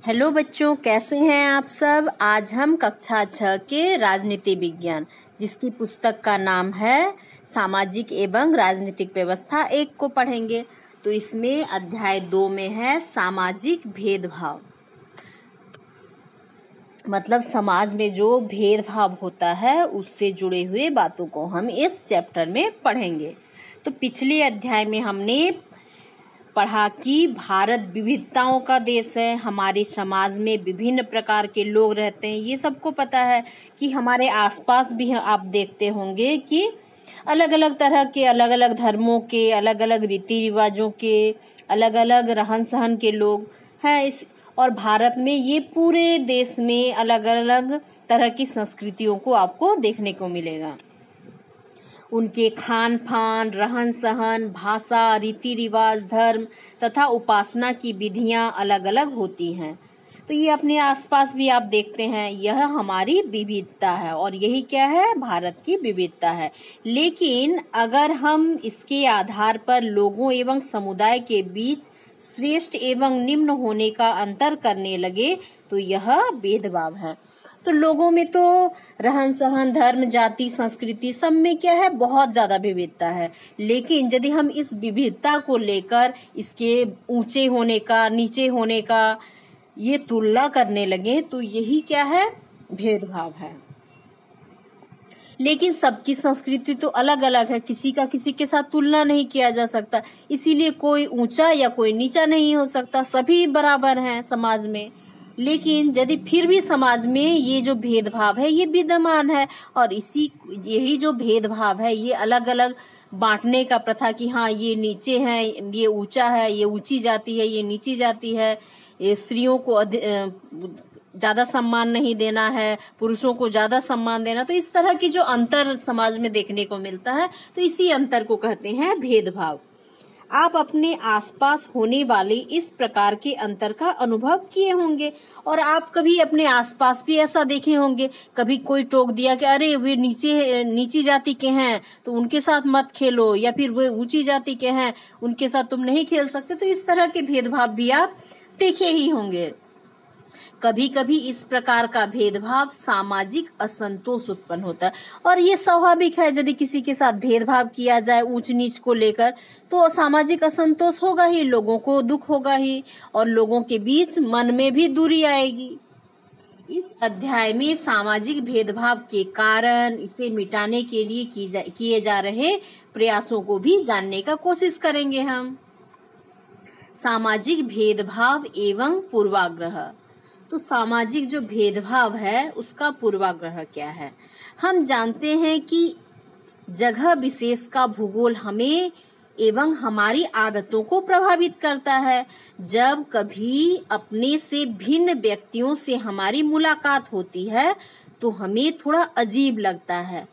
Hello बच्चों, कैसे हैं आप सब। आज हम कक्षा 6 के राजनीति विज्ञान, जिसकी पुस्तक का नाम है सामाजिक एवं राजनीतिक व्यवस्था 1 को पढ़ेंगे। तो इसमें अध्याय 2 में है सामाजिक भेदभाव, मतलब समाज में जो भेदभाव होता है उससे जुड़े हुए बातों को हम इस चैप्टर में पढ़ेंगे। तो पिछले अध्याय में हमने पढ़ा कि भारत विविधताओं का देश है। हमारे समाज में विभिन्न प्रकार के लोग रहते हैं। ये सबको पता है कि हमारे आसपास भी आप देखते होंगे कि अलग अलग तरह के, अलग अलग धर्मों के, अलग अलग रीति रिवाजों के, अलग अलग रहन सहन के लोग हैं और भारत में ये पूरे देश में अलग अलग तरह की संस्कृतियों को आपको देखने को मिलेगा। उनके खान पान, रहन सहन, भाषा, रीति रिवाज, धर्म तथा उपासना की विधियां अलग अलग होती हैं। तो ये अपने आसपास भी आप देखते हैं। यह हमारी विविधता है और यही क्या है, भारत की विविधता है। लेकिन अगर हम इसके आधार पर लोगों एवं समुदाय के बीच श्रेष्ठ एवं निम्न होने का अंतर करने लगे तो यह भेदभाव है। तो लोगों में तो रहन सहन, धर्म, जाति, संस्कृति सब में क्या है, बहुत ज्यादा विविधता है। लेकिन यदि हम इस विविधता को लेकर इसके ऊंचे होने का, नीचे होने का ये तुलना करने लगे तो यही क्या है, भेदभाव है। लेकिन सबकी संस्कृति तो अलग अलग है, किसी का किसी के साथ तुलना नहीं किया जा सकता। इसीलिए कोई ऊंचा या कोई नीचा नहीं हो सकता, सभी बराबर हैं समाज में। लेकिन यदि फिर भी समाज में ये जो भेदभाव है ये विद्यमान है और यही जो भेदभाव है ये अलग अलग बांटने का प्रथा कि हाँ ये नीचे है, ये ऊंचा है, ये ऊंची जाति है, ये नीची जाति है, ये स्त्रियों को ज्यादा सम्मान नहीं देना है, पुरुषों को ज्यादा सम्मान देना। तो इस तरह की जो अंतर समाज में देखने को मिलता है तो इसी अंतर को कहते हैं भेदभाव। आप अपने आसपास होने वाले इस प्रकार के अंतर का अनुभव किए होंगे और आप कभी अपने आसपास भी ऐसा देखे होंगे। कभी कोई टोक दिया कि अरे वे नीची जाति के हैं तो उनके साथ मत खेलो, या फिर वे ऊंची जाति के हैं उनके साथ तुम नहीं खेल सकते। तो इस तरह के भेदभाव भी आप देखे ही होंगे। कभी कभी इस प्रकार का भेदभाव सामाजिक असंतोष उत्पन्न होता है और ये स्वाभाविक है। यदि किसी के साथ भेदभाव किया जाए ऊंच नीच को लेकर तो सामाजिक असंतोष होगा ही, लोगों को दुख होगा ही और लोगों के बीच मन में भी दूरी आएगी। इस अध्याय में सामाजिक भेदभाव के कारण, इसे मिटाने के लिए किए जा रहे प्रयासों को भी जानने का कोशिश करेंगे हम। सामाजिक भेदभाव एवं पूर्वाग्रह। तो सामाजिक जो भेदभाव है उसका पूर्वाग्रह क्या है। हम जानते हैं कि जगह विशेष का भूगोल हमें एवं हमारी आदतों को प्रभावित करता है। जब कभी अपने से भिन्न व्यक्तियों से हमारी मुलाकात होती है तो हमें थोड़ा अजीब लगता है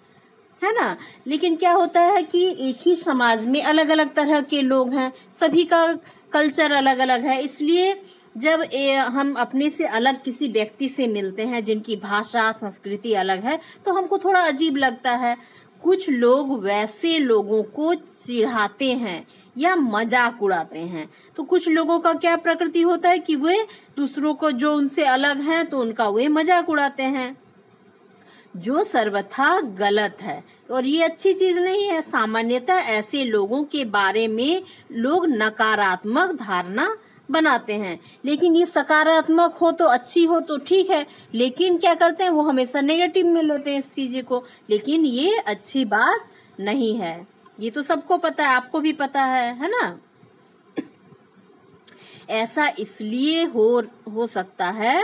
ना। लेकिन क्या होता है कि एक ही समाज में अलग अलग तरह के लोग हैं, सभी का कल्चर अलग अलग है। इसलिए जब हम अपने से अलग किसी व्यक्ति से मिलते हैं जिनकी भाषा, संस्कृति अलग है तो हमको थोड़ा अजीब लगता है। कुछ लोग वैसे लोगों को चिढ़ाते हैं या मजाक उड़ाते हैं। तो कुछ लोगों का क्या प्रकृति होता है कि वे दूसरों को जो उनसे अलग हैं तो उनका वे मजाक उड़ाते हैं, जो सर्वथा गलत है और ये अच्छी चीज नहीं है। सामान्यतः ऐसे लोगों के बारे में लोग नकारात्मक धारणा बनाते हैं। लेकिन ये सकारात्मक हो तो, अच्छी हो तो ठीक है, लेकिन क्या करते हैं वो हमेशा नेगेटिव में लेते हैं इस चीज को। लेकिन ये अच्छी बात नहीं है, ये तो सबको पता है, आपको भी पता है ना। ऐसा इसलिए हो सकता है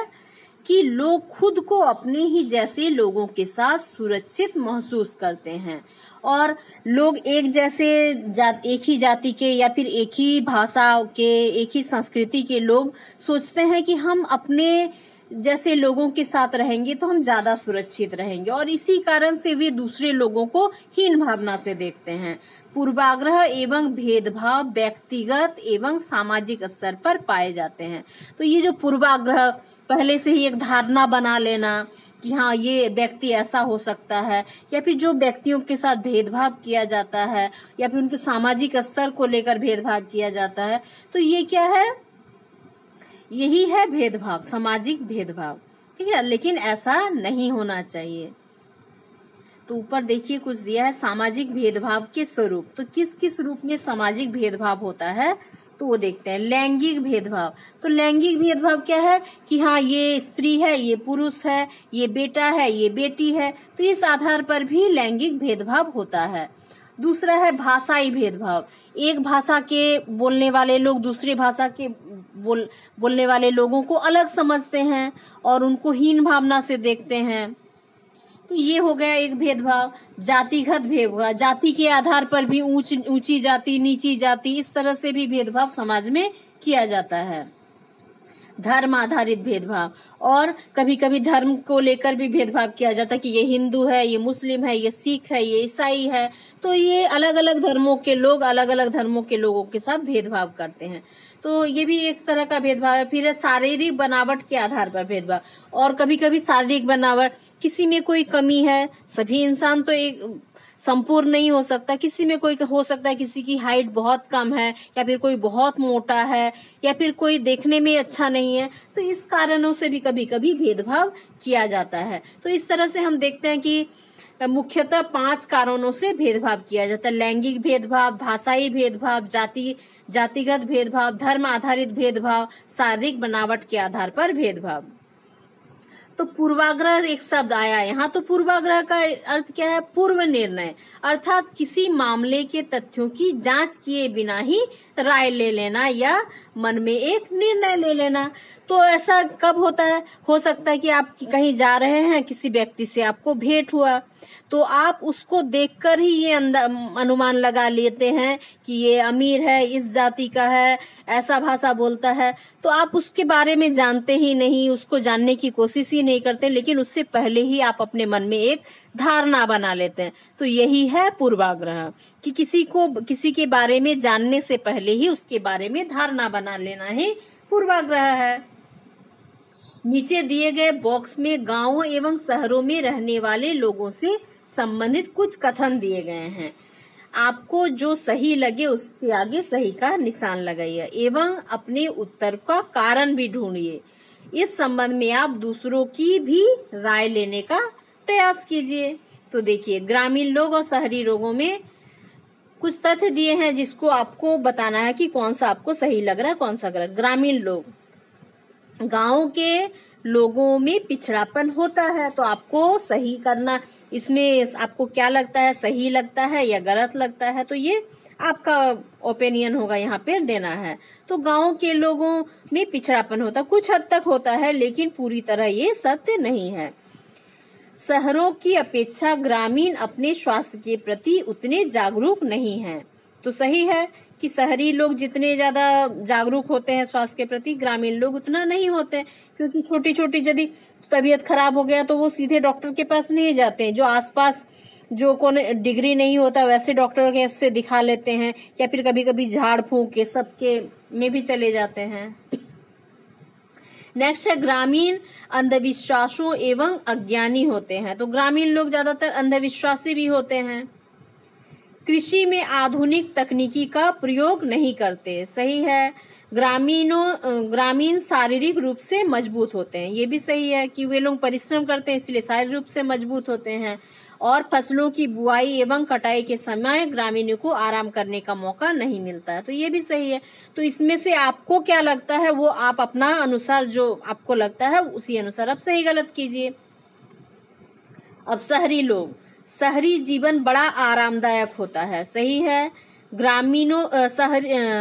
कि लोग खुद को अपने ही जैसे लोगों के साथ सुरक्षित महसूस करते हैं और लोग एक ही जाति के या फिर एक ही भाषा के, एक ही संस्कृति के लोग सोचते हैं कि हम अपने जैसे लोगों के साथ रहेंगे तो हम ज्यादा सुरक्षित रहेंगे और इसी कारण से वे दूसरे लोगों को हीन भावना से देखते हैं। पूर्वाग्रह एवं भेदभाव व्यक्तिगत एवं सामाजिक स्तर पर पाए जाते हैं। तो ये जो पूर्वाग्रह, पहले से ही एक धारणा बना लेना कि हाँ ये व्यक्ति ऐसा हो सकता है, या फिर जो व्यक्तियों के साथ भेदभाव किया जाता है या फिर उनके सामाजिक स्तर को लेकर भेदभाव किया जाता है, तो ये क्या है, यही है भेदभाव, सामाजिक भेदभाव, ठीक है। लेकिन ऐसा नहीं होना चाहिए। तो ऊपर देखिए कुछ दिया है सामाजिक भेदभाव के स्वरूप। तो किस किस रूप में सामाजिक भेदभाव होता है तो वो देखते हैं। लैंगिक भेदभाव, तो लैंगिक भेदभाव क्या है कि हाँ ये स्त्री है, ये पुरुष है, ये बेटा है, ये बेटी है, तो इस आधार पर भी लैंगिक भेदभाव होता है। दूसरा है भाषाई भेदभाव। एक भाषा के बोलने वाले लोग दूसरे भाषा के बोलने वाले लोगों को अलग समझते हैं और उनको हीन भावना से देखते हैं, तो ये हो गया एक भेदभाव। जातिगत भेदभाव, जाति के आधार पर भी ऊंची जाति, नीची जाति, इस तरह से भी भेदभाव समाज में किया जाता है। धर्म आधारित भेदभाव, और कभी कभी धर्म को लेकर भी भेदभाव किया जाता है कि ये हिंदू है, ये मुस्लिम है, ये सिख है, ये ईसाई है, तो ये अलग अलग धर्मों के लोग अलग अलग धर्मों के लोगों के साथ भेदभाव करते हैं, तो ये भी एक तरह का भेदभाव है। फिर शारीरिक बनावट के आधार पर भेदभाव, और कभी कभी शारीरिक बनावट, किसी में कोई कमी है, सभी इंसान तो एक संपूर्ण नहीं हो सकता, किसी में कोई हो सकता है किसी की हाइट बहुत कम है, या फिर कोई बहुत मोटा है, या फिर कोई देखने में अच्छा नहीं है, तो इस कारणों से भी कभी कभी भेदभाव किया जाता है। तो इस तरह से हम देखते हैं कि मुख्यतः 5 कारणों से भेदभाव किया जाता है। लैंगिक भेदभाव, भाषाई भेदभाव, जातिगत भेदभाव, धर्म आधारित भेदभाव, शारीरिक बनावट के आधार पर भेदभाव। तो पूर्वाग्रह एक शब्द आया यहाँ, तो पूर्वाग्रह का अर्थ क्या है? पूर्व निर्णय, अर्थात किसी मामले के तथ्यों की जांच किए बिना ही राय ले लेना या मन में एक निर्णय ले लेना। तो ऐसा कब होता है? हो सकता है कि आप कहीं जा रहे हैं, किसी व्यक्ति से आपको भेंट हुआ, तो आप उसको देखकर ही ये अनुमान लगा लेते हैं कि ये अमीर है, इस जाति का है, ऐसा भाषा बोलता है, तो आप उसके बारे में जानते ही नहीं, उसको जानने की कोशिश ही नहीं करते, लेकिन उससे पहले ही आप अपने मन में एक धारणा बना लेते हैं। तो यही है पूर्वाग्रह, कि किसी के बारे में जानने से पहले ही उसके बारे में धारणा बना लेना ही पूर्वाग्रह है। नीचे दिए गए बॉक्स में गांवों एवं शहरों में रहने वाले लोगों से संबंधित कुछ कथन दिए गए हैं। आपको जो सही लगे उसके आगे सही का निशान लगाइए एवं अपने उत्तर का कारण भी ढूंढिए। इस संबंध में आप दूसरों की भी राय लेने का प्रयास कीजिए। तो देखिए, ग्रामीण लोग और शहरी लोगों में कुछ तथ्य दिए हैं जिसको आपको बताना है कि कौन सा आपको सही लग रहा है, कौन सा गलत। ग्रामीण लोग, गांव के लोगों में पिछड़ापन होता है, तो आपको सही करना, इसमें आपको क्या लगता है, सही लगता है या गलत लगता है, तो ये आपका ओपिनियन होगा, यहाँ पे देना है। तो गांव के लोगों में पिछड़ापन होता है, कुछ हद तक होता है, लेकिन पूरी तरह ये सत्य नहीं है। शहरों की अपेक्षा ग्रामीण अपने स्वास्थ्य के प्रति उतने जागरूक नहीं हैं। तो सही है कि शहरी लोग जितने ज्यादा जागरूक होते हैं स्वास्थ्य के प्रति, ग्रामीण लोग उतना नहीं होते, क्योंकि छोटी छोटी यदि तबीयत खराब हो गया तो वो सीधे डॉक्टर के पास नहीं जाते हैं। जो आसपास जो कोई डिग्री नहीं होता वैसे डॉक्टर के से दिखा लेते हैं, या फिर कभी कभी झाड़ फूंक के सबके में भी चले जाते हैं। नेक्स्ट है, ग्रामीण अंधविश्वासों एवं अज्ञानी होते हैं। तो ग्रामीण लोग ज्यादातर अंधविश्वासी भी होते हैं। कृषि में आधुनिक तकनीकी का प्रयोग नहीं करते। सही है। ग्रामीण शारीरिक रूप से मजबूत होते हैं। ये भी सही है कि वे लोग परिश्रम करते हैं, इसलिए शारीरिक रूप से मजबूत होते हैं। और फसलों की बुआई एवं कटाई के समय ग्रामीणों को आराम करने का मौका नहीं मिलता है। तो ये भी सही है। तो इसमें से आपको क्या लगता है वो आप अपना अनुसार, जो आपको लगता है उसी अनुसार आप सही गलत कीजिए। अब शहरी लोग, शहरी जीवन बड़ा आरामदायक होता है। सही है।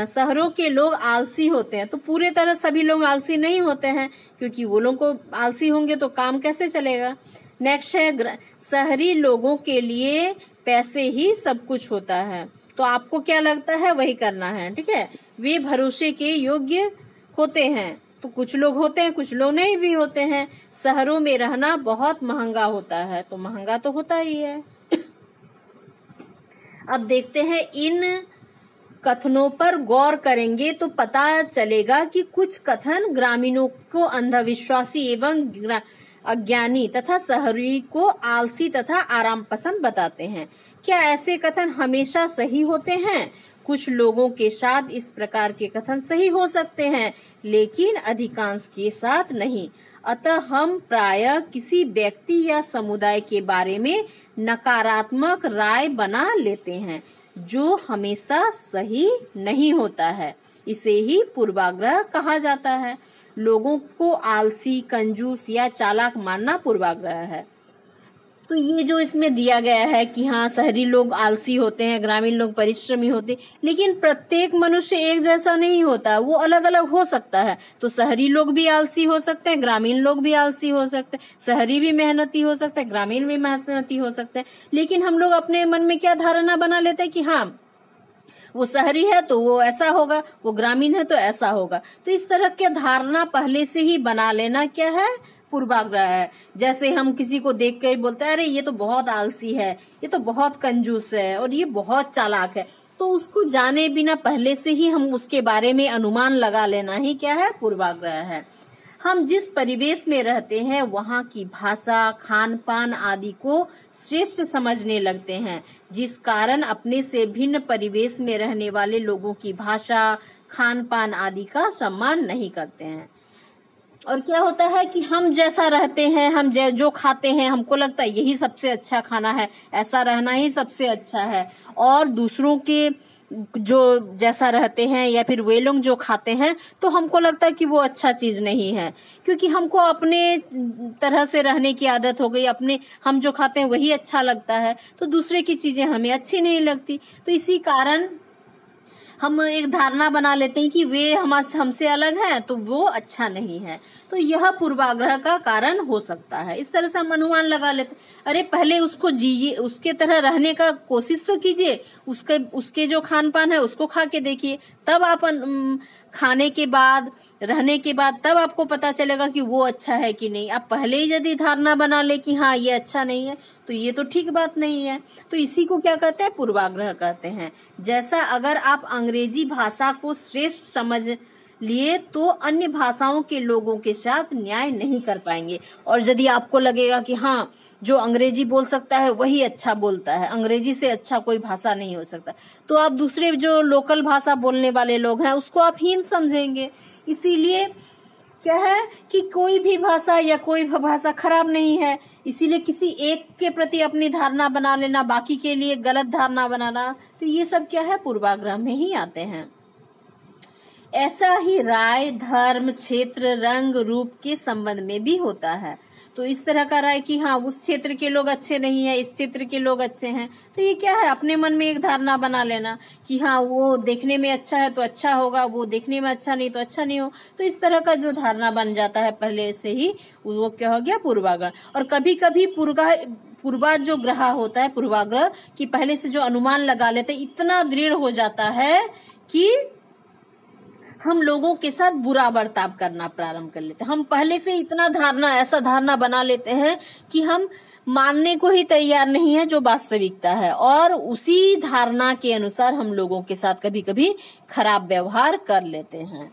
शहरों के लोग आलसी होते हैं। तो पूरे तरह सभी लोग आलसी नहीं होते हैं, क्योंकि वो लोग को आलसी होंगे तो काम कैसे चलेगा। नेक्स्ट है, शहरी लोगों के लिए पैसे ही सब कुछ होता है। तो आपको क्या लगता है वही करना है, ठीक है। वे भरोसे के योग्य होते हैं। तो कुछ लोग होते हैं, कुछ लोग नहीं भी होते हैं। शहरों में रहना बहुत महंगा होता है। तो महंगा तो होता ही है। अब देखते हैं, इन कथनों पर गौर करेंगे तो पता चलेगा कि कुछ कथन ग्रामीणों को अंधविश्वासी एवं अज्ञानी तथा शहरी को आलसी तथा आराम पसंद बताते हैं। क्या ऐसे कथन हमेशा सही होते हैं? कुछ लोगों के साथ इस प्रकार के कथन सही हो सकते हैं, लेकिन अधिकांश के साथ नहीं। अतः हम प्रायः किसी व्यक्ति या समुदाय के बारे में नकारात्मक राय बना लेते हैं, जो हमेशा सही नहीं होता है। इसे ही पूर्वाग्रह कहा जाता है। लोगों को आलसी, कंजूस या चालाक मानना पूर्वाग्रह है। तो ये जो इसमें दिया गया है कि हाँ, शहरी लोग आलसी होते हैं, ग्रामीण लोग परिश्रमी होते हैं, लेकिन प्रत्येक मनुष्य एक जैसा नहीं होता, वो अलग अलग हो सकता है। तो शहरी लोग भी आलसी हो सकते हैं, ग्रामीण लोग भी आलसी हो सकते हैं, शहरी भी मेहनती हो सकते हैं, ग्रामीण भी मेहनती हो सकते हैं। लेकिन हम लोग अपने मन में क्या धारणा बना लेते हैं कि हाँ, वो शहरी है तो वो ऐसा होगा, वो ग्रामीण है तो ऐसा होगा। तो इस तरह की धारणा पहले से ही बना लेना क्या है, पूर्वाग्रह है। जैसे हम किसी को देख कर बोलते हैं, अरे ये तो बहुत आलसी है, ये तो बहुत कंजूस है और ये बहुत चालाक है, तो उसको जाने बिना पहले से ही हम उसके बारे में अनुमान लगा लेना ही क्या है, पूर्वाग्रह है। हम जिस परिवेश में रहते हैं वहाँ की भाषा, खान पान आदि को श्रेष्ठ समझने लगते हैं, जिस कारण अपने से भिन्न परिवेश में रहने वाले लोगों की भाषा, खान पान आदि का सम्मान नहीं करते हैं। और क्या होता है कि हम जैसा रहते हैं, हम जो खाते हैं, हमको लगता है यही सबसे अच्छा खाना है, ऐसा रहना ही सबसे अच्छा है। और दूसरों के जो जैसा रहते हैं या फिर वे लोग जो खाते हैं, तो हमको लगता है कि वो अच्छा चीज नहीं है, क्योंकि हमको अपने तरह से रहने की आदत हो गई। अपने हम जो खाते हैं वही अच्छा लगता है, तो दूसरे की चीजें हमें अच्छी नहीं लगती। तो इसी कारण हम एक धारणा बना लेते हैं कि वे हमसे अलग हैं तो वो अच्छा नहीं है। तो यह पूर्वाग्रह का कारण हो सकता है। इस तरह से हम अनुमान लगा लेते, अरे पहले उसको जीजिए, उसके तरह रहने का कोशिश तो कीजिए, उसके जो खान पान है उसको खा के देखिए, तब आप खाने के बाद, रहने के बाद, तब आपको पता चलेगा कि वो अच्छा है कि नहीं। आप पहले ही यदि धारणा बना ले कि हाँ ये अच्छा नहीं है, तो ये तो ठीक बात नहीं है। तो इसी को क्या कहते हैं, पूर्वाग्रह कहते हैं। जैसा अगर आप अंग्रेजी भाषा को श्रेष्ठ समझ लिए तो अन्य भाषाओं के लोगों के साथ न्याय नहीं कर पाएंगे। और यदि आपको लगेगा कि हाँ, जो अंग्रेजी बोल सकता है वही अच्छा बोलता है, अंग्रेजी से अच्छा कोई भाषा नहीं हो सकता, तो आप दूसरे जो लोकल भाषा बोलने वाले लोग हैं उसको आप हीन समझेंगे। इसीलिए क्या है कि कोई भी भाषा या कोई भाषा खराब नहीं है, इसीलिए किसी एक के प्रति अपनी धारणा बना लेना, बाकी के लिए गलत धारणा बनाना, तो ये सब क्या है, पूर्वाग्रह में ही आते हैं। ऐसा ही राय धर्म, क्षेत्र, रंग, रूप के संबंध में भी होता है। तो इस तरह का राय कि हाँ उस क्षेत्र के लोग अच्छे नहीं है, इस क्षेत्र के लोग अच्छे हैं, तो ये क्या है, अपने मन में एक धारणा बना लेना कि हाँ वो देखने में अच्छा है तो अच्छा होगा, वो देखने में अच्छा नहीं तो अच्छा नहीं हो। तो इस तरह का जो धारणा बन जाता है पहले से ही, वो क्या हो गया, पूर्वाग्रह। और कभी कभी पूर्वा जो ग्रह होता है, पूर्वाग्रह की पहले से जो अनुमान लगा लेते इतना दृढ़ हो जाता है कि हम लोगों के साथ बुरा बर्ताव करना प्रारंभ कर लेते हैं। हम पहले से इतना ऐसा धारणा बना लेते हैं कि हम मानने को ही तैयार नहीं है जो वास्तविकता है, और उसी धारणा के अनुसार हम लोगों के साथ कभी कभी खराब व्यवहार कर लेते हैं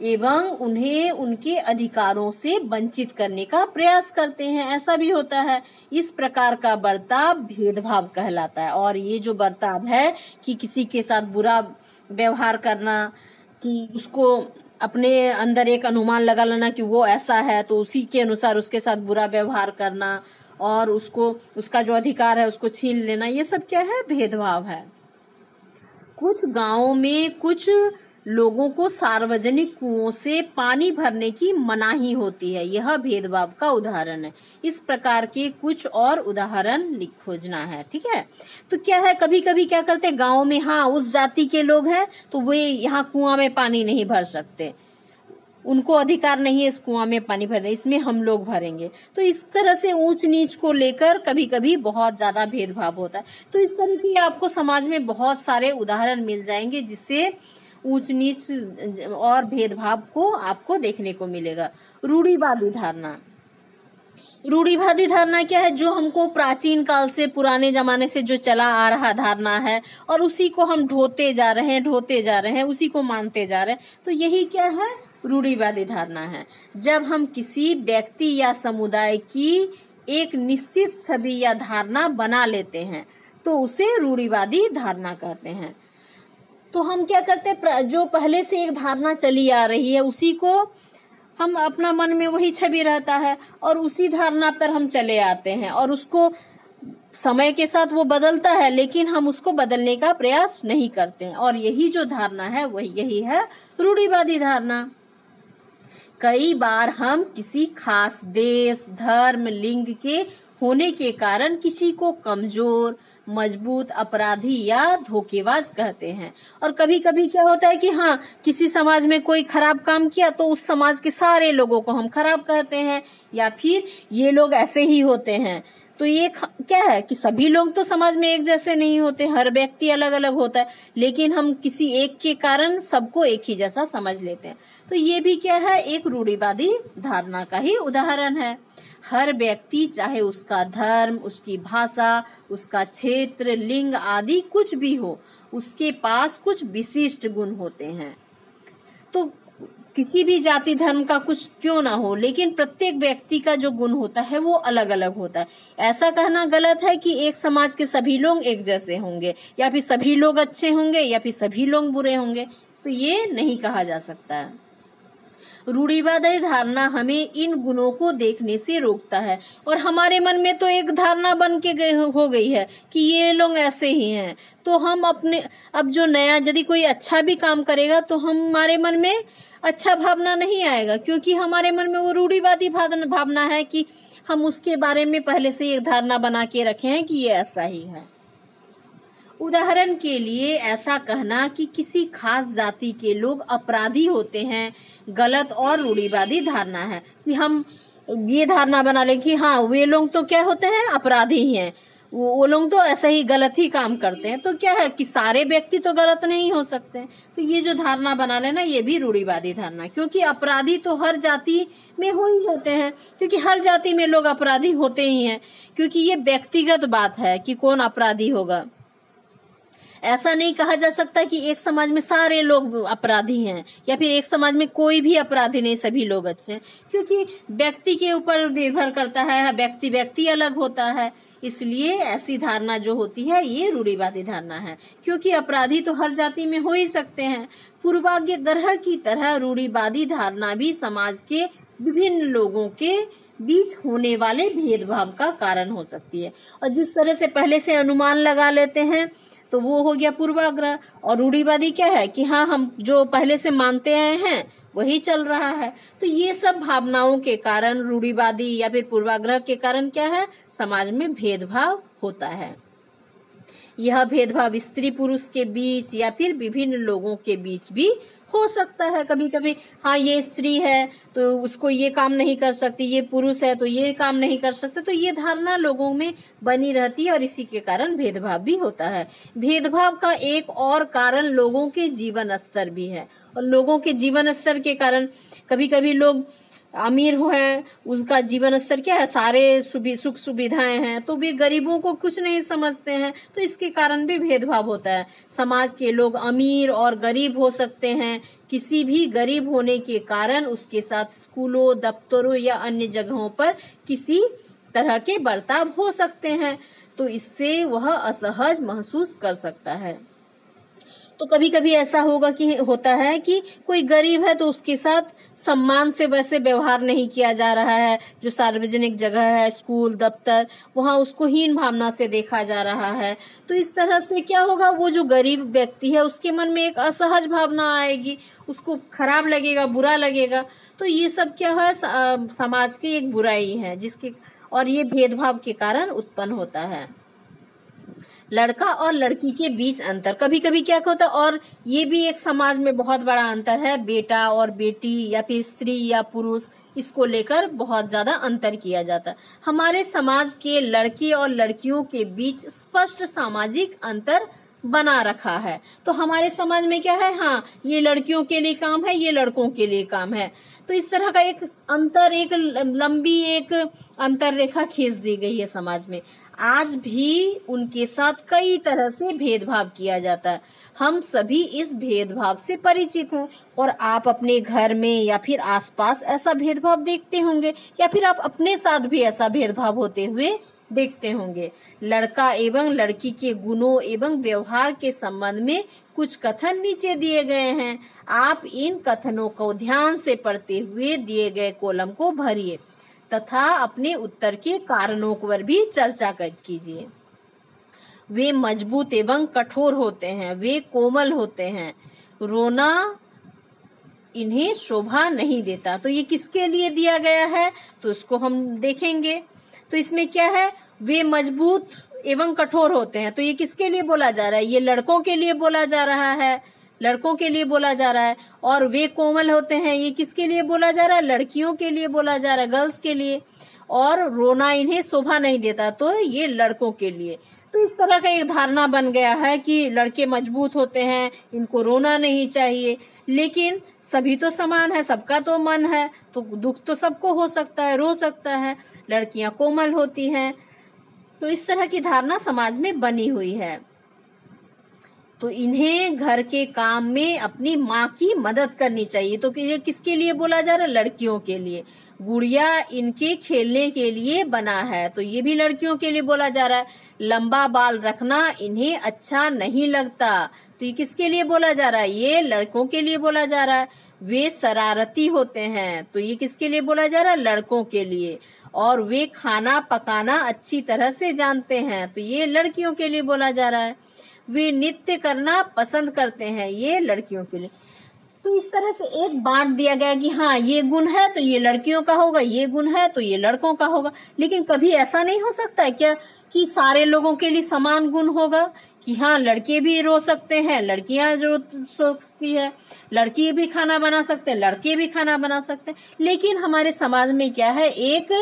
एवं उन्हें उनके अधिकारों से वंचित करने का प्रयास करते हैं। ऐसा भी होता है। इस प्रकार का बर्ताव भेदभाव कहलाता है। और ये जो बर्ताव है कि किसी के साथ बुरा व्यवहार करना, कि उसको अपने अंदर एक अनुमान लगा लेना कि वो ऐसा है तो उसी के अनुसार उसके साथ बुरा व्यवहार करना और उसका जो अधिकार है उसको छीन लेना, ये सब क्या है, भेदभाव है। कुछ गांवों में कुछ लोगों को सार्वजनिक कुओं से पानी भरने की मनाही होती है, यह भेदभाव का उदाहरण है। इस प्रकार के कुछ और उदाहरण खोजना है, ठीक है। तो क्या है, कभी कभी क्या करते हैं गाँव में, हाँ उस जाति के लोग हैं तो वे यहाँ कुआं में पानी नहीं भर सकते, उनको अधिकार नहीं है इस कुआं में पानी भरने, इसमें हम लोग भरेंगे। तो इस तरह से ऊंच नीच को लेकर कभी कभी बहुत ज्यादा भेदभाव होता है। तो इस तरह की आपको समाज में बहुत सारे उदाहरण मिल जाएंगे जिससे ऊंच नीच और भेदभाव को आपको देखने को मिलेगा। रूढ़िवादी धारणा, रूढ़िवादी धारणा क्या है, जो हमको प्राचीन काल से, पुराने जमाने से जो चला आ रहा धारणा है और उसी को हम ढोते जा रहे हैं, उसी को मानते जा रहे हैं। तो यही क्या है, रूढ़िवादी धारणा है। जब हम किसी व्यक्ति या समुदाय की एक निश्चित छवि या धारणा बना लेते हैं तो उसे रूढ़िवादी धारणा कहते हैं। तो हम क्या करते हैं, जो पहले से एक धारणा चली आ रही है उसी को हम अपना मन में वही छवि रहता है और उसी धारणा पर हम चले आते हैं और उसको समय के साथ वो बदलता है, लेकिन हम उसको बदलने का प्रयास नहीं करते हैं। और यही जो धारणा है वही यही है रूढ़िवादी धारणा। कई बार हम किसी खास देश, धर्म, लिंग के होने के कारण किसी को कमजोर, मजबूत, अपराधी या धोखेबाज कहते हैं। और कभी कभी क्या होता है कि हाँ, किसी समाज में कोई खराब काम किया तो उस समाज के सारे लोगों को हम खराब कहते हैं, या फिर ये लोग ऐसे ही होते हैं। तो ये क्या है कि सभी लोग तो समाज में एक जैसे नहीं होते, हर व्यक्ति अलग अलग होता है, लेकिन हम किसी एक के कारण सबको एक ही जैसा समझ लेते हैं। तो ये भी क्या है, एक रूढ़िवादी धारणा का ही उदाहरण है। हर व्यक्ति, चाहे उसका धर्म, उसकी भाषा, उसका क्षेत्र, लिंग आदि कुछ भी हो, उसके पास कुछ विशिष्ट गुण होते हैं। तो किसी भी जाति धर्म का कुछ क्यों ना हो, लेकिन प्रत्येक व्यक्ति का जो गुण होता है वो अलग अलग होता है। ऐसा कहना गलत है कि एक समाज के सभी लोग एक जैसे होंगे, या फिर सभी लोग अच्छे होंगे, या फिर सभी लोग बुरे होंगे। तो ये नहीं कहा जा सकता है। रूढ़िवादी धारणा हमें इन गुणों को देखने से रोकता है और हमारे मन में तो एक धारणा बन के हो गई है कि ये लोग ऐसे ही हैं। तो हम अब जो नया यदि कोई अच्छा भी काम करेगा तो हमारे मन में अच्छा भावना नहीं आएगा, क्योंकि हमारे मन में वो रूढ़िवादी भावना है कि हम उसके बारे में पहले से एक धारणा बना के रखे हैं कि ये ऐसा ही है। उदाहरण के लिए ऐसा कहना कि किसी खास जाति के लोग अपराधी होते हैं गलत और रूढ़िवादी धारणा है। कि हम ये धारणा बना लें कि हाँ, वे लोग तो क्या होते हैं, अपराधी ही हैं, वो लोग तो ऐसा ही गलत ही काम करते हैं। तो क्या है कि सारे व्यक्ति तो गलत नहीं हो सकते। तो ये जो धारणा बना लेना, ये भी रूढ़िवादी धारणा, क्योंकि अपराधी तो हर जाति में हो ही जाते हैं, क्योंकि हर जाति में लोग अपराधी होते ही हैं। क्योंकि ये व्यक्तिगत बात है कि कौन अपराधी होगा। ऐसा नहीं कहा जा सकता कि एक समाज में सारे लोग अपराधी हैं, या फिर एक समाज में कोई भी अपराधी नहीं, सभी लोग अच्छे हैं, क्योंकि व्यक्ति के ऊपर निर्भर करता है, व्यक्ति अलग होता है। इसलिए ऐसी धारणा जो होती है ये रूढ़िवादी धारणा है, क्योंकि अपराधी तो हर जाति में हो ही सकते हैं। पूर्वाग्रह ग्रह की तरह रूढ़िवादी धारणा भी समाज के विभिन्न लोगों के बीच होने वाले भेदभाव का कारण हो सकती है। और जिस तरह से पहले से अनुमान लगा लेते हैं तो वो हो गया पूर्वाग्रह। और रूढ़िवादी क्या है कि हाँ, हम जो पहले से मानते आए हैं वही चल रहा है। तो ये सब भावनाओं के कारण, रूढ़िवादी या फिर पूर्वाग्रह के कारण क्या है, समाज में भेदभाव होता है। यह भेदभाव स्त्री पुरुष के बीच या फिर विभिन्न लोगों के बीच भी हो सकता है। कभी कभी हाँ, ये स्त्री है तो उसको ये काम नहीं कर सकती, ये पुरुष है तो ये काम नहीं कर सकते। तो ये धारणा लोगों में बनी रहती है और इसी के कारण भेदभाव भी होता है। भेदभाव का एक और कारण लोगों के जीवन स्तर भी है। और लोगों के जीवन स्तर के कारण कभी कभी लोग अमीर हैं, उनका जीवन स्तर क्या है, सारे सुख सुविधाएं हैं, तो वे गरीबों को कुछ नहीं समझते हैं। तो इसके कारण भी भेदभाव होता है। समाज के लोग अमीर और गरीब हो सकते हैं। किसी भी गरीब होने के कारण उसके साथ स्कूलों, दफ्तरों या अन्य जगहों पर किसी तरह के बर्ताव हो सकते हैं, तो इससे वह असहज महसूस कर सकता है। तो कभी कभी ऐसा होता है कि कोई गरीब है तो उसके साथ सम्मान से वैसे व्यवहार नहीं किया जा रहा है। जो सार्वजनिक जगह है, स्कूल, दफ्तर, वहाँ उसको हीन भावना से देखा जा रहा है। तो इस तरह से क्या होगा, वो जो गरीब व्यक्ति है उसके मन में एक असहज भावना आएगी, उसको खराब लगेगा, बुरा लगेगा। तो ये सब क्या है, समाज की एक बुराई है और ये भेदभाव के कारण उत्पन्न होता है। लड़का और लड़की के बीच अंतर कभी कभी क्या होता है, और ये भी एक समाज में बहुत बड़ा अंतर है। बेटा और बेटी या फिर स्त्री या पुरुष, इसको लेकर बहुत ज्यादा अंतर किया जाता है। हमारे समाज के लड़के और लड़कियों के बीच स्पष्ट सामाजिक अंतर बना रखा है। तो हमारे समाज में क्या है, हाँ, ये लड़कियों के लिए काम है, ये लड़कों के लिए काम है। तो इस तरह का एक अंतर, एक लंबी एक अंतर रेखा खींच दी गई है समाज में। आज भी उनके साथ कई तरह से भेदभाव किया जाता है। हम सभी इस भेदभाव से परिचित हैं और आप अपने घर में या फिर आसपास ऐसा भेदभाव देखते होंगे, या फिर आप अपने साथ भी ऐसा भेदभाव होते हुए देखते होंगे। लड़का एवं लड़की के गुणों एवं व्यवहार के संबंध में कुछ कथन नीचे दिए गए हैं। आप इन कथनों को ध्यान से पढ़ते हुए दिए गए कॉलम को भरिए तथा अपने उत्तर के कारणों पर भी चर्चा कीजिए। वे मजबूत एवं कठोर होते हैं, वे कोमल होते हैं, रोना इन्हें शोभा नहीं देता। तो ये किसके लिए दिया गया है तो इसको हम देखेंगे। तो इसमें क्या है, वे मजबूत एवं कठोर होते हैं, तो ये किसके लिए बोला जा रहा है, ये लड़कों के लिए बोला जा रहा है, लड़कों के लिए बोला जा रहा है। और वे कोमल होते हैं, ये किसके लिए बोला जा रहा है, लड़कियों के लिए बोला जा रहा है, गर्ल्स के लिए। और रोना इन्हें शोभा नहीं देता, तो ये लड़कों के लिए। तो इस तरह का एक धारणा बन गया है कि लड़के मजबूत होते हैं, इनको रोना नहीं चाहिए। लेकिन सभी तो समान है, सबका तो मन है, तो दुख तो सबको हो सकता है, रो सकता है। लड़कियां कोमल होती हैं, तो इस तरह की धारणा समाज में बनी हुई है। तो इन्हें घर के काम में अपनी माँ की मदद करनी चाहिए। तो ये किसके लिए बोला जा रहा है, लड़कियों के लिए। गुड़िया इनके खेलने के लिए बना है, तो ये भी लड़कियों के लिए बोला जा रहा है। लंबा बाल रखना इन्हें अच्छा नहीं लगता, तो ये किसके लिए बोला जा रहा है, ये लड़कों के लिए बोला जा रहा है। वे शरारती होते हैं, तो ये किसके लिए बोला जा रहा है, लड़कों के लिए। और वे खाना पकाना अच्छी तरह से जानते हैं, तो ये लड़कियों के लिए बोला जा रहा है। वे नृत्य करना पसंद करते हैं, ये लड़कियों के लिए। तो इस तरह से एक बांट दिया गया कि हाँ ये गुण है तो ये लड़कियों का होगा, ये गुण है तो ये लड़कों का होगा। लेकिन कभी ऐसा नहीं हो सकता है क्या कि सारे लोगों के लिए समान गुण होगा, कि हाँ लड़के भी रो सकते हैं, लड़कियां रो सकती है, लड़की भी खाना बना सकते हैं, लड़के भी खाना बना सकते हैं। लेकिन हमारे समाज में क्या है, एक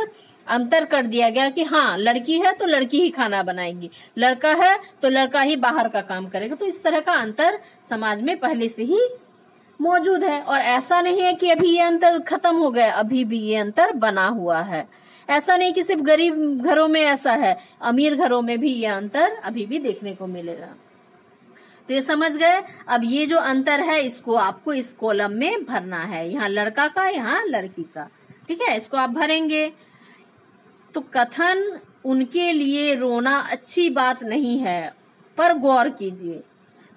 अंतर कर दिया गया कि हाँ लड़की है तो लड़की ही खाना बनाएगी, लड़का है तो लड़का ही बाहर का काम करेगा। तो इस तरह का अंतर समाज में पहले से ही मौजूद है। और ऐसा नहीं है कि अभी ये अंतर खत्म हो गया, अभी भी ये अंतर बना हुआ है। ऐसा नहीं कि सिर्फ गरीब घरों में ऐसा है, अमीर घरों में भी ये अंतर अभी भी देखने को मिलेगा। तो ये समझ गए। अब ये जो अंतर है इसको आपको इस कॉलम में भरना है, यहाँ लड़का का, यहाँ लड़की का। ठीक है, इसको आप भरेंगे। तो कथन उनके लिए रोना अच्छी बात नहीं है, पर गौर कीजिए।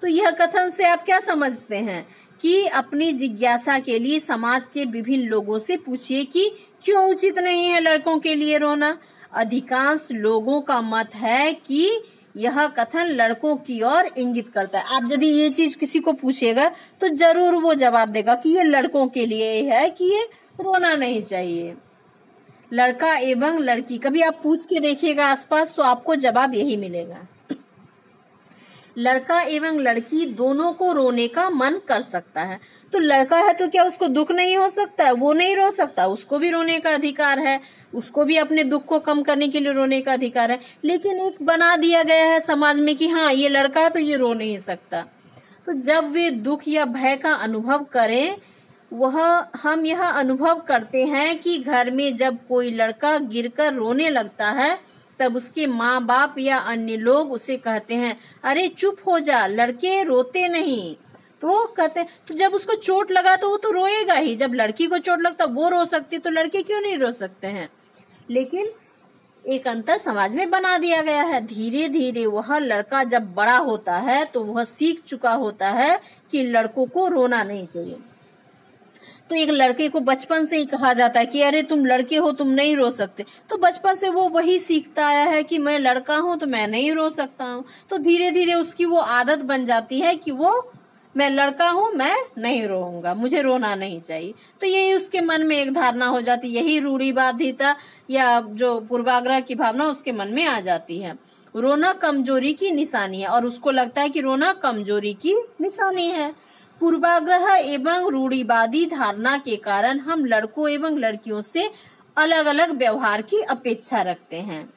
तो यह कथन से आप क्या समझते हैं कि अपनी जिज्ञासा के लिए समाज के विभिन्न लोगों से पूछिए कि क्यों उचित नहीं है लड़कों के लिए रोना। अधिकांश लोगों का मत है कि यह कथन लड़कों की ओर इंगित करता है। आप यदि ये चीज किसी को पूछेगा तो जरूर वो जवाब देगा कि ये लड़कों के लिए है, कि ये रोना नहीं चाहिए। लड़का एवं लड़की, कभी आप पूछ के देखिएगा आसपास तो आपको जवाब यही मिलेगा। लड़का एवं लड़की दोनों को रोने का मन कर सकता है। तो लड़का है तो क्या उसको दुख नहीं हो सकता है, वो नहीं रो सकता, उसको भी रोने का अधिकार है, उसको भी अपने दुख को कम करने के लिए रोने का अधिकार है। लेकिन एक बना दिया गया है समाज में कि हाँ ये लड़का है तो ये रो नहीं सकता। तो जब वे दुख या भय का अनुभव करें, वह हम यह अनुभव करते हैं कि घर में जब कोई लड़का गिरकर रोने लगता है तब उसके माँ बाप या अन्य लोग उसे कहते हैं, अरे चुप हो जा, लड़के रोते नहीं। तो कहते हैं, तो जब उसको चोट लगा तो वो तो रोएगा ही। जब लड़की को चोट लगता वो रो सकती, तो लड़के क्यों नहीं रो सकते हैं। लेकिन एक अंतर समाज में बना दिया गया है। धीरे धीरे वह लड़का जब बड़ा होता है तो वह सीख चुका होता है कि लड़कों को रोना नहीं चाहिए। तो एक लड़के को बचपन से ही कहा जाता है कि अरे तुम लड़के हो, तुम नहीं रो सकते। तो बचपन से वो वही सीखता आया है कि मैं लड़का हूं तो मैं नहीं रो सकता हूं। तो धीरे धीरे उसकी वो आदत बन जाती है कि वो मैं लड़का हूं, मैं नहीं रोऊंगा, मुझे रोना नहीं चाहिए। तो यही उसके मन में एक धारणा हो जाती, यही रूढ़िवादिता या जो पूर्वाग्रह की भावना उसके मन में आ जाती है। रोना कमजोरी की निशानी है, और उसको लगता है कि रोना कमजोरी की निशानी है। पूर्वाग्रह एवं रूढ़िवादी धारणा के कारण हम लड़कों एवं लड़कियों से अलग अलग व्यवहार की अपेक्षा रखते हैं,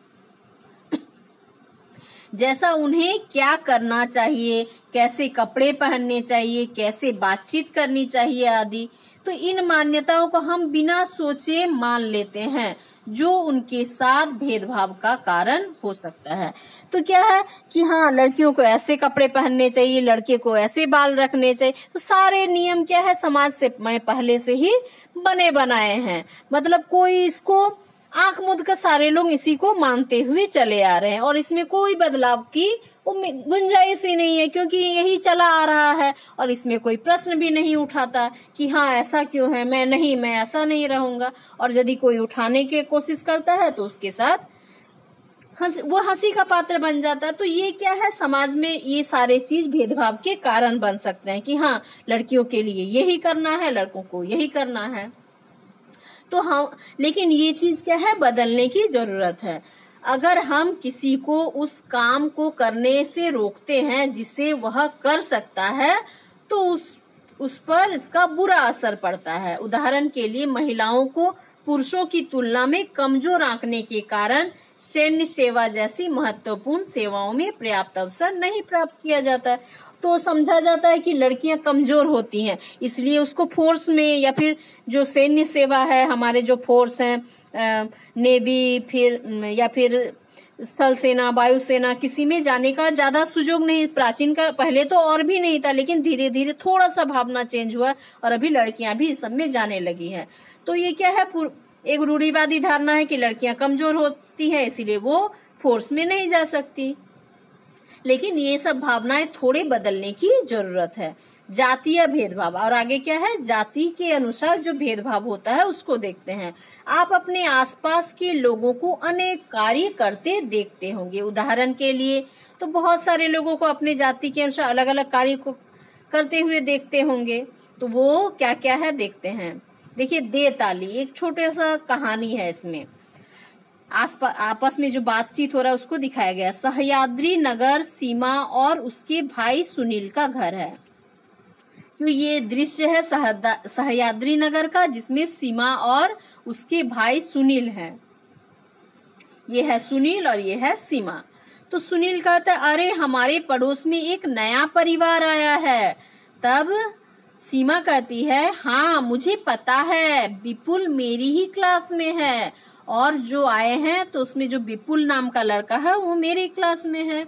जैसा उन्हें क्या करना चाहिए, कैसे कपड़े पहनने चाहिए, कैसे बातचीत करनी चाहिए आदि। तो इन मान्यताओं को हम बिना सोचे मान लेते हैं, जो उनके साथ भेदभाव का कारण हो सकता है। तो क्या है कि हाँ लड़कियों को ऐसे कपड़े पहनने चाहिए, लड़के को ऐसे बाल रखने चाहिए। तो सारे नियम क्या है समाज से मैं पहले से ही बने बनाए हैं। मतलब कोई इसको आंख मूंद कर सारे लोग इसी को मानते हुए चले आ रहे हैं और इसमें कोई बदलाव की गुंजाइश ही नहीं है, क्योंकि यही चला आ रहा है और इसमें कोई प्रश्न भी नहीं उठाता कि हाँ ऐसा क्यों है, मैं ऐसा नहीं रहूंगा। और यदि कोई उठाने की कोशिश करता है तो उसके साथ वो हंसी का पात्र बन जाता है। तो ये क्या है, समाज में ये सारे चीज भेदभाव के कारण बन सकते हैं कि हाँ लड़कियों के लिए यही करना है, लड़कों को यही करना है। तो हाँ, लेकिन ये चीज क्या है, बदलने की जरूरत है। अगर हम किसी को उस काम को करने से रोकते हैं जिसे वह कर सकता है तो उस पर इसका बुरा असर पड़ता है। उदाहरण के लिए महिलाओं को पुरुषों की तुलना में कमजोर आंकने के कारण सैन्य सेवा जैसी महत्वपूर्ण सेवाओं में पर्याप्त अवसर नहीं प्राप्त किया जाता है। तो समझा जाता है कि लड़कियां कमजोर होती हैं, इसलिए उसको फोर्स में या फिर जो सैन्य सेवा है, हमारे जो फोर्स हैं नेवी या फिर स्थल सेना, वायुसेना, किसी में जाने का ज्यादा सुयोग नहीं। प्राचीन का पहले तो और भी नहीं था, लेकिन धीरे धीरे थोड़ा सा भावना चेंज हुआ और अभी लड़कियां भी इस सब में जाने लगी है। तो ये क्या है, एक रूढ़िवादी धारणा है कि लड़कियां कमजोर होती है इसीलिए वो फोर्स में नहीं जा सकती। लेकिन ये सब भावनाएं थोड़े बदलने की जरूरत है। जातीय भेदभाव, और आगे क्या है, जाति के अनुसार जो भेदभाव होता है उसको देखते हैं। आप अपने आसपास के लोगों को अनेक कार्य करते देखते होंगे। उदाहरण के लिए तो बहुत सारे लोगों को अपने जाति के अनुसार अलग अलग कार्य को करते हुए देखते होंगे। तो वो क्या क्या है देखते हैं। देखिए दे ताली, एक छोटा सा कहानी है इसमें। आपस में जो बातचीत हो रहा है उसको दिखाया गया। सह्याद्री नगर सीमा और उसके भाई सुनील का घर है। तो ये दृश्य है सह्याद्री नगर का, जिसमें सीमा और उसके भाई सुनील हैं। ये है सुनील और ये है सीमा। तो सुनील कहता है अरे हमारे पड़ोस में एक नया परिवार आया है। तब सीमा कहती है हाँ मुझे पता है, विपुल मेरी ही क्लास में है और जो आए हैं तो उसमें जो विपुल नाम का लड़का है वो मेरी क्लास में है।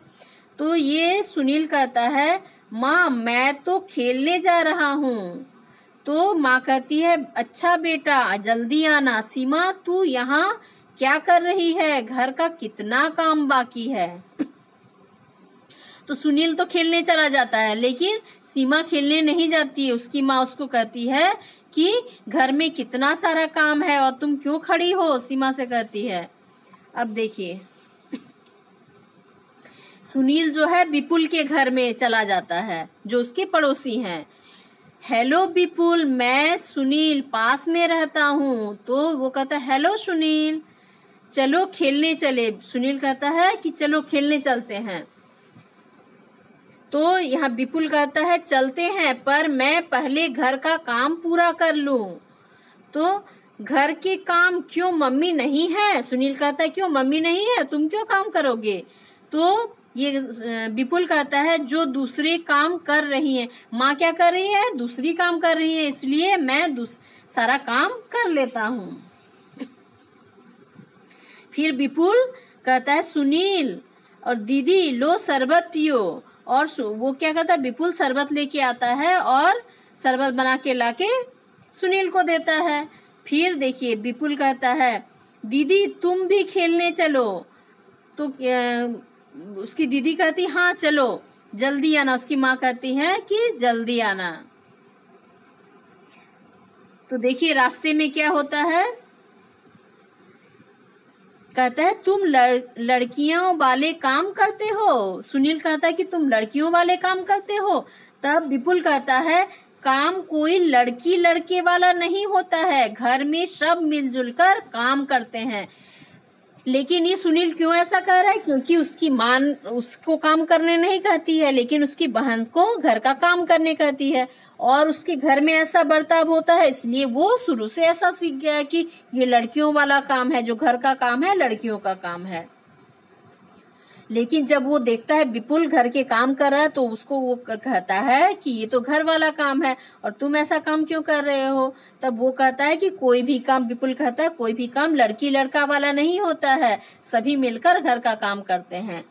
तो ये सुनील कहता है माँ मैं तो खेलने जा रहा हूँ। तो माँ कहती है अच्छा बेटा जल्दी आना। सीमा तू यहाँ क्या कर रही है, घर का कितना काम बाकी है। तो सुनील तो खेलने चला जाता है, लेकिन सीमा खेलने नहीं जाती है। उसकी माँ उसको कहती है कि घर में कितना सारा काम है और तुम क्यों खड़ी हो, सीमा से कहती है। अब देखिए सुनील जो है विपुल के घर में चला जाता है जो उसके पड़ोसी हैं। हेलो विपुल, मैं सुनील पास में रहता हूँ। तो वो कहता है हेलो सुनील, चलो खेलने चले। सुनील कहता है कि चलो खेलने चलते हैं। तो यहाँ विपुल कहता है चलते हैं, पर मैं पहले घर का काम पूरा कर लूं। तो घर के काम क्यों, मम्मी नहीं है? सुनील कहता है क्यों मम्मी नहीं है, तुम क्यों काम करोगे? तो ये विपुल कहता है जो दूसरे काम कर रही है, माँ क्या कर रही है, दूसरी काम कर रही है, इसलिए मैं सारा काम कर लेता हूँ। फिर विपुल कहता है सुनील और दीदी लो शरबत पियो। और वो क्या करता है, विपुल शरबत लेके आता है और शरबत बना के लाके सुनील को देता है। फिर देखिए विपुल कहता है दीदी तुम भी खेलने चलो। तो उसकी दीदी कहती हाँ चलो जल्दी आना। उसकी माँ कहती है कि जल्दी आना। तो देखिए रास्ते में क्या होता है, कहता है तुम लड़कियों वाले काम करते हो। सुनील कहता है कि तुम लड़कियों वाले काम करते हो। तब विपुल कहता है काम कोई लड़की लड़के वाला नहीं होता है, घर में सब मिलजुल कर काम करते हैं। लेकिन ये सुनील क्यों ऐसा कर रहा है, क्योंकि उसकी माँ उसको काम करने नहीं कहती है, लेकिन उसकी बहन को घर का काम करने कहती है और उसके घर में ऐसा बर्ताव होता है, इसलिए वो शुरू से ऐसा सीख गया है कि ये लड़कियों वाला काम है, जो घर का काम है लड़कियों का काम है। लेकिन जब वो देखता है विपुल घर के काम कर रहा है तो उसको वो कहता है कि ये तो घर वाला काम है और तुम ऐसा काम क्यों कर रहे हो। तब वो कहता है कि कोई भी काम, विपुल कहता है कोई भी काम लड़की लड़का वाला नहीं होता है, सभी मिलकर घर का काम करते हैं।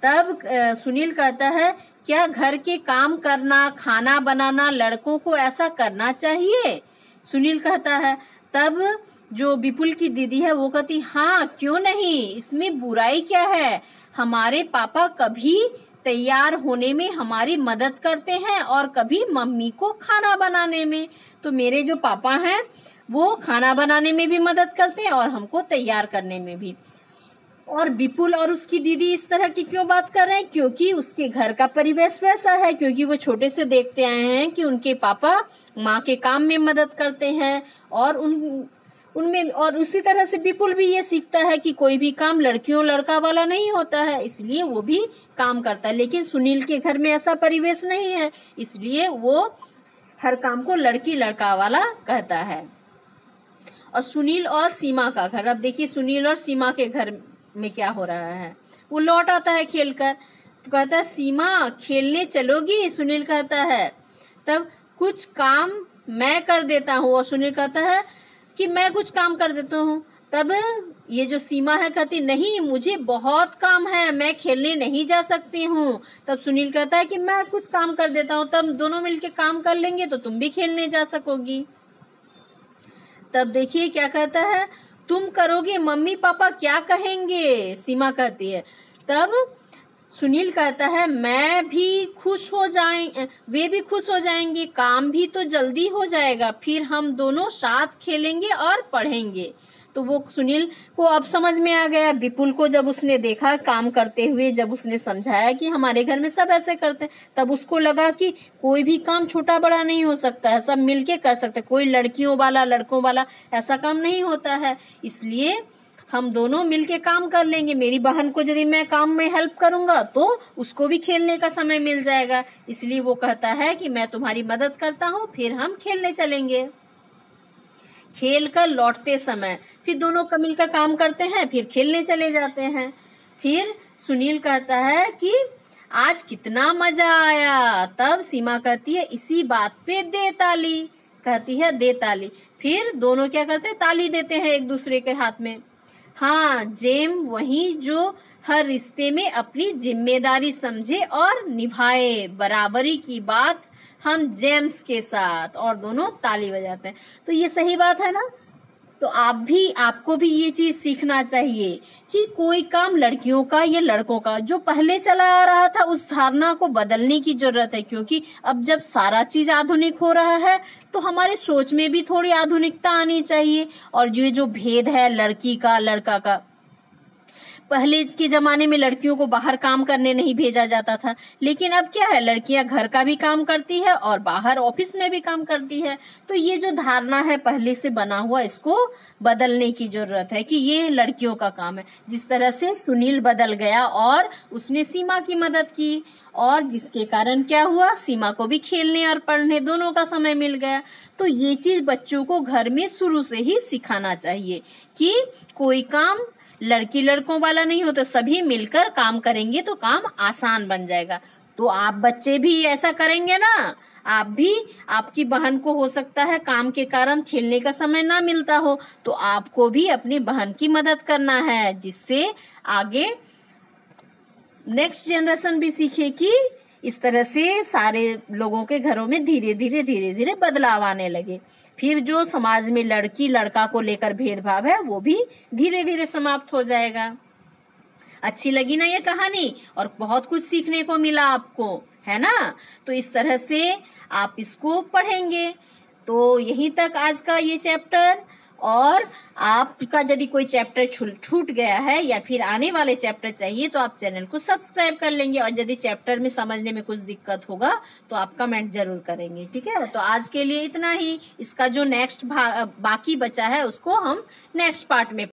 तब सुनील कहता है क्या घर के काम करना, खाना बनाना लड़कों को ऐसा करना चाहिए? सुनील कहता है। तब जो विपुल की दीदी है वो कहती हाँ क्यों नहीं, इसमें बुराई क्या है, हमारे पापा कभी तैयार होने में हमारी मदद करते हैं और कभी मम्मी को खाना बनाने में। तो मेरे जो पापा हैं वो खाना बनाने में भी मदद करते हैं और हमको तैयार करने में भी। और विपुल और उसकी दीदी इस तरह की क्यों बात कर रहे हैं, क्योंकि उसके घर का परिवेश वैसा है, क्योंकि वो छोटे से देखते आए हैं कि उनके पापा माँ के काम में मदद करते हैं और उनमें, और उसी तरह से विपुल भी ये सीखता है कि कोई भी काम लड़कियों लड़का वाला नहीं होता है, इसलिए वो भी काम करता है। लेकिन सुनील के घर में ऐसा परिवेश नहीं है, इसलिए वो हर काम को लड़की लड़का वाला कहता है। और सुनील और सीमा का घर, अब देखिए सुनील और सीमा के घर में क्या हो रहा है। वो लौट आता है खेलकर, तो कहता है सीमा खेलने चलोगी, सुनील कहता है तब कुछ काम मैं कर देता हूँ, और सुनील कहता है कि मैं कुछ काम कर देता हूँ। तब ये जो सीमा है कहती नहीं मुझे बहुत काम है, मैं खेलने नहीं जा सकती हूँ। तब सुनील कहता है कि मैं कुछ काम कर देता हूँ, तब दोनों मिलके काम कर लेंगे तो तुम भी खेलने जा सकोगी। तब देखिए क्या कहता है, तुम करोगे मम्मी पापा क्या कहेंगे, सीमा कहती है। तब सुनील कहता है मैं भी खुश हो जाएंगे, वे भी खुश हो जाएंगे, काम भी तो जल्दी हो जाएगा, फिर हम दोनों साथ खेलेंगे और पढ़ेंगे। तो वो सुनील को अब समझ में आ गया, विपुल को जब उसने देखा काम करते हुए, जब उसने समझाया कि हमारे घर में सब ऐसे करते हैं, तब उसको लगा कि कोई भी काम छोटा बड़ा नहीं हो सकता है, सब मिलके कर सकते हैं, कोई लड़कियों वाला लड़कों वाला ऐसा काम नहीं होता है, इसलिए हम दोनों मिलके काम कर लेंगे। मेरी बहन को यदि मैं काम में हेल्प करूंगा तो उसको भी खेलने का समय मिल जाएगा, इसलिए वो कहता है कि मैं तुम्हारी मदद करता हूँ, फिर हम खेलने चलेंगे। खेल कर लौटते समय फिर दोनों मिलकर काम करते हैं, फिर खेलने चले जाते हैं। फिर सुनील कहता है कि आज कितना मजा आया। तब सीमा कहती है इसी बात पे दे ताली, कहती है दे ताली। फिर दोनों क्या करते हैं, ताली देते हैं एक दूसरे के हाथ में। हाँ, जेम वही जो हर रिश्ते में अपनी जिम्मेदारी समझे और निभाए, बराबरी की बात हम जेम्स के साथ, और दोनों ताली बजाते हैं। तो ये सही बात है ना। तो आपको भी ये चीज सीखना चाहिए कि कोई काम लड़कियों का या लड़कों का जो पहले चला आ रहा था उस धारणा को बदलने की जरूरत है, क्योंकि अब जब सारा चीज आधुनिक हो रहा है तो हमारे सोच में भी थोड़ी आधुनिकता आनी चाहिए। और ये जो भेद है लड़की का लड़का का, पहले के जमाने में लड़कियों को बाहर काम करने नहीं भेजा जाता था, लेकिन अब क्या है, लड़कियां घर का भी काम करती है और बाहर ऑफिस में भी काम करती है। तो ये जो धारणा है पहले से बना हुआ, इसको बदलने की जरूरत है कि ये लड़कियों का काम है। जिस तरह से सुनील बदल गया और उसने सीमा की मदद की, और जिसके कारण क्या हुआ, सीमा को भी खेलने और पढ़ने दोनों का समय मिल गया। तो ये चीज बच्चों को घर में शुरू से ही सिखाना चाहिए कि कोई काम लड़की लड़कों वाला नहीं होता, सभी मिलकर काम करेंगे तो काम आसान बन जाएगा। तो आप बच्चे भी ऐसा करेंगे ना, आप भी, आपकी बहन को हो सकता है काम के कारण खेलने का समय ना मिलता हो, तो आपको भी अपनी बहन की मदद करना है, जिससे आगे नेक्स्ट जनरेशन भी सीखे कि इस तरह से सारे लोगों के घरों में धीरे धीरे बदलाव आने लगे। फिर जो समाज में लड़की लड़का को लेकर भेदभाव है वो भी धीरे धीरे समाप्त हो जाएगा। अच्छी लगी ना ये कहानी, और बहुत कुछ सीखने को मिला आपको, है ना। तो इस तरह से आप इसको पढ़ेंगे। तो यहीं तक आज का ये चैप्टर, और आपका यदि कोई चैप्टर छूट गया है या फिर आने वाले चैप्टर चाहिए तो आप चैनल को सब्सक्राइब कर लेंगे, और यदि चैप्टर में समझने में कुछ दिक्कत होगा तो आप कमेंट जरूर करेंगे, ठीक है। तो आज के लिए इतना ही। इसका जो नेक्स्ट बाकी बचा है उसको हम नेक्स्ट पार्ट में